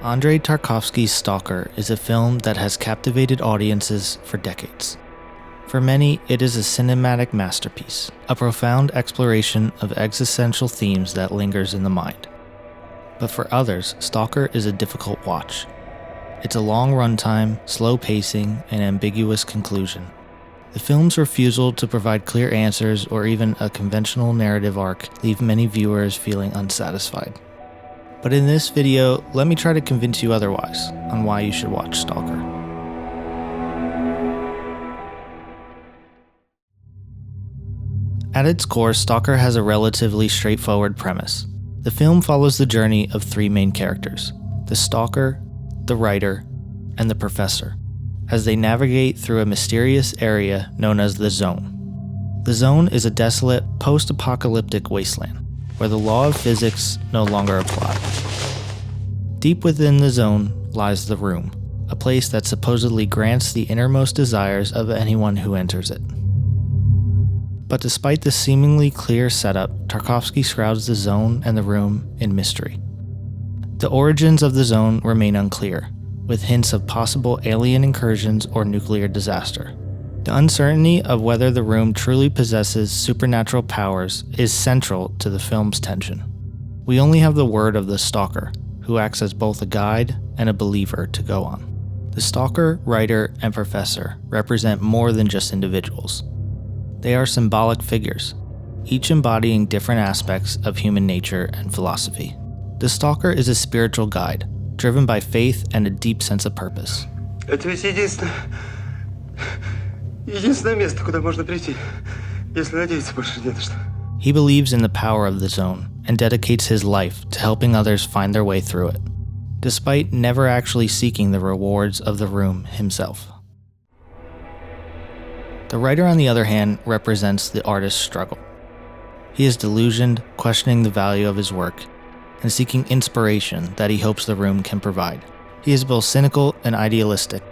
Andrei Tarkovsky's Stalker is a film that has captivated audiences for decades. For many, it is a cinematic masterpiece, a profound exploration of existential themes that lingers in the mind. But for others, Stalker is a difficult watch. It's a long runtime, slow pacing, and ambiguous conclusion. The film's refusal to provide clear answers or even a conventional narrative arc leave many viewers feeling unsatisfied. But in this video, let me try to convince you otherwise on why you should watch Stalker. At its core, Stalker has a relatively straightforward premise. The film follows the journey of three main characters: the Stalker, the writer, and the professor, as they navigate through a mysterious area known as the Zone. The Zone is a desolate, post-apocalyptic wasteland, where the law of physics no longer apply. Deep within the Zone lies the Room, a place that supposedly grants the innermost desires of anyone who enters it. But despite the seemingly clear setup, Tarkovsky shrouds the Zone and the Room in mystery. The origins of the Zone remain unclear, with hints of possible alien incursions or nuclear disaster. The uncertainty of whether the Room truly possesses supernatural powers is central to the film's tension. We only have the word of the Stalker, who acts as both a guide and a believer to go on. The Stalker, writer, and professor represent more than just individuals. They are symbolic figures, each embodying different aspects of human nature and philosophy. The Stalker is a spiritual guide, driven by faith and a deep sense of purpose. He believes in the power of the Zone and dedicates his life to helping others find their way through it, despite never actually seeking the rewards of the Room himself. The writer, on the other hand, represents the artist's struggle. He is delusioned, questioning the value of his work, and seeking inspiration that he hopes the Room can provide. He is both cynical and idealistic,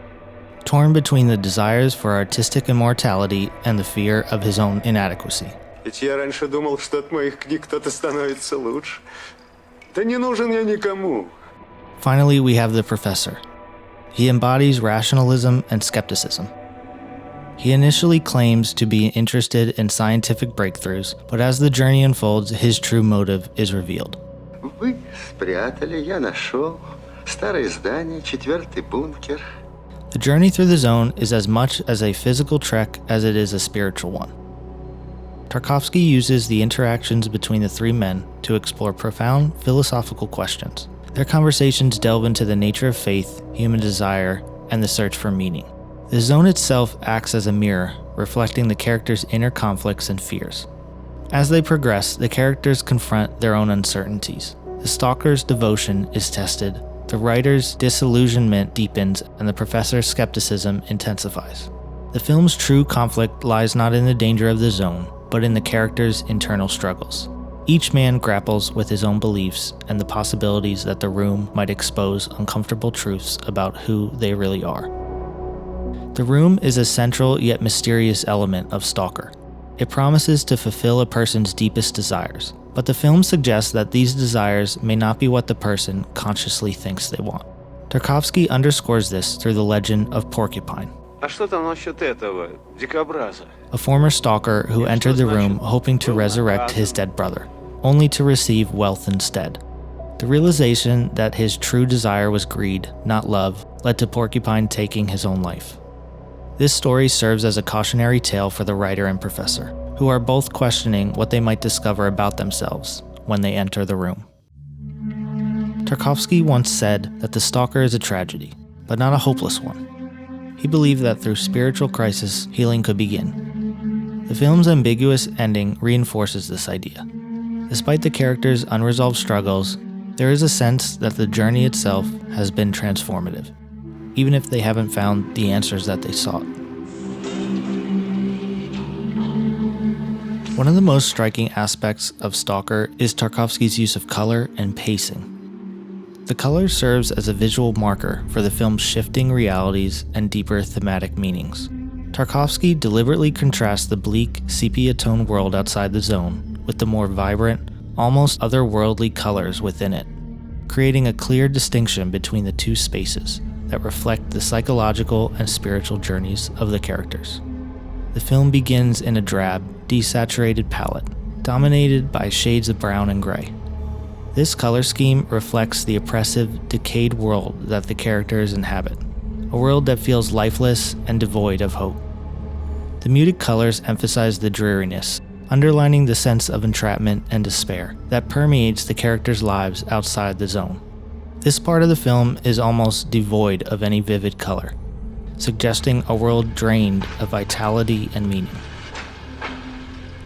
torn between the desires for artistic immortality and the fear of his own inadequacy. Finally, we have the professor. He embodies rationalism and skepticism. He initially claims to be interested in scientific breakthroughs, but as the journey unfolds, his true motive is revealed. The journey through the Zone is as much as a physical trek as it is a spiritual one. Tarkovsky uses the interactions between the three men to explore profound philosophical questions. Their conversations delve into the nature of faith, human desire, and the search for meaning. The Zone itself acts as a mirror, reflecting the characters' inner conflicts and fears. As they progress, the characters confront their own uncertainties. The Stalker's devotion is tested, the writer's disillusionment deepens, and the professor's skepticism intensifies. The film's true conflict lies not in the danger of the Zone, but in the characters' internal struggles. Each man grapples with his own beliefs and the possibilities that the Room might expose uncomfortable truths about who they really are. The Room is a central yet mysterious element of Stalker. It promises to fulfill a person's deepest desires, but the film suggests that these desires may not be what the person consciously thinks they want. Tarkovsky underscores this through the legend of Porcupine, a former stalker who entered the Room hoping to resurrect his dead brother, only to receive wealth instead. The realization that his true desire was greed, not love, led to Porcupine taking his own life. This story serves as a cautionary tale for the writer and professor, who are both questioning what they might discover about themselves when they enter the Room. Tarkovsky once said that the Stalker is a tragedy, but not a hopeless one. He believed that through spiritual crisis, healing could begin. The film's ambiguous ending reinforces this idea. Despite the characters' unresolved struggles, there is a sense that the journey itself has been transformative, even if they haven't found the answers that they sought. One of the most striking aspects of Stalker is Tarkovsky's use of color and pacing. The color serves as a visual marker for the film's shifting realities and deeper thematic meanings. Tarkovsky deliberately contrasts the bleak, sepia-toned world outside the Zone with the more vibrant, almost otherworldly colors within it. creating a clear distinction between the two spaces that reflect the psychological and spiritual journeys of the characters. The film begins in a drab, desaturated palette, dominated by shades of brown and gray. This color scheme reflects the oppressive, decayed world that the characters inhabit, a world that feels lifeless and devoid of hope. The muted colors emphasize the dreariness, underlining the sense of entrapment and despair that permeates the characters' lives outside the zone. This part of the film is almost devoid of any vivid color, suggesting a world drained of vitality and meaning.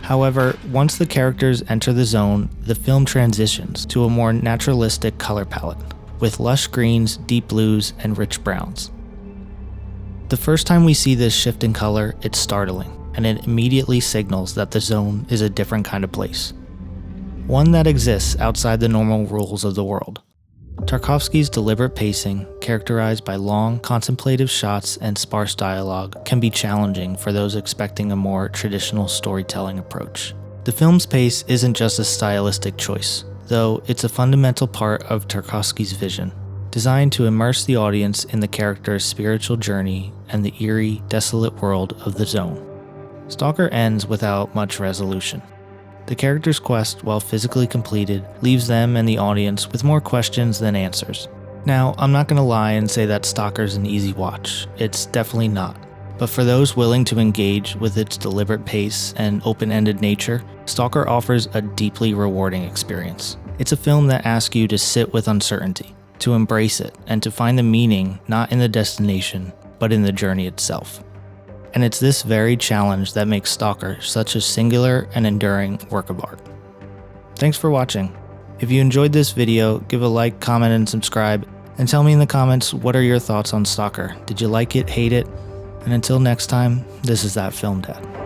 However, once the characters enter the zone, the film transitions to a more naturalistic color palette, with lush greens, deep blues, and rich browns. The first time we see this shift in color, it's startling, and it immediately signals that the zone is a different kind of place, one that exists outside the normal rules of the world. Tarkovsky's deliberate pacing, characterized by long, contemplative shots and sparse dialogue, can be challenging for those expecting a more traditional storytelling approach. The film's pace isn't just a stylistic choice, though it's a fundamental part of Tarkovsky's vision, designed to immerse the audience in the character's spiritual journey and the eerie, desolate world of the zone. Stalker ends without much resolution. The character's quest, while physically completed, leaves them and the audience with more questions than answers. Now, I'm not going to lie and say that Stalker's an easy watch. It's definitely not. But for those willing to engage with its deliberate pace and open-ended nature, Stalker offers a deeply rewarding experience. It's a film that asks you to sit with uncertainty, to embrace it, and to find the meaning not in the destination, but in the journey itself. And it's this very challenge that makes Stalker such a singular and enduring work of art. Thanks for watching. If you enjoyed this video, give a like, comment, and subscribe, and tell me in the comments what are your thoughts on Stalker. Did you like it, hate it? And until next time, this is That Film Dad.